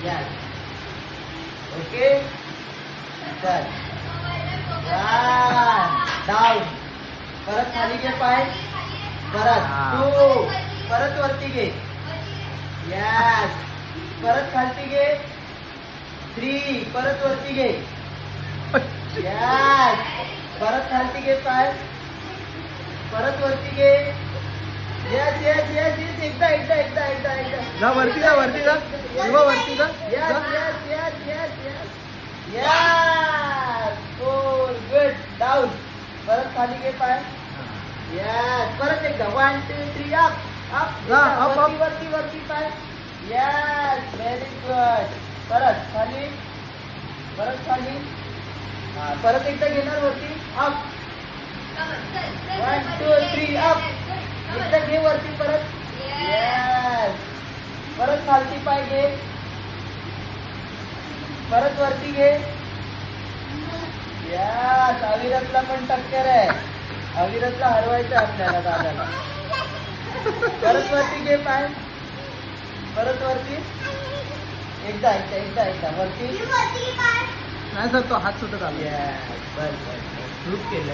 Yes. Okay. चल. Down. परत खाली घे पाय. परत 2. परत वरती घे. यस. परत खालती घे. 3. परत वरती घे. यस. परत खालती घे पाय. परत वरती घे. Yes yes yes yes. एकदा एकदा एकदा एकदा एकदा. जा वरती जा वरती जा. वरती जा. Yes yes yes yes yes. Yes. Good. Down. परत खाली घे पाय. यस. परत एकदा 1 2 3 अप अप. जा, up, वरती up. वरती वरती पाय. यस. Very good. परत खाली. परत खाली. परत एकदा घेणार वरती. अप. 1 2 3 अप. एकदा घे वरती परत. यस. परत खालती पाय घे. परत वरती घे. यस. अविरतला पण टक्कर आहे. अविरतला हरवायचं आपल्याला दादाला. परत वरती घे पाय. परत वरती. एकदा एकदा एकदा एकदा वरती. नाही सर तो हात सुटत आला. यस. बस बस. ग्रुप केलं.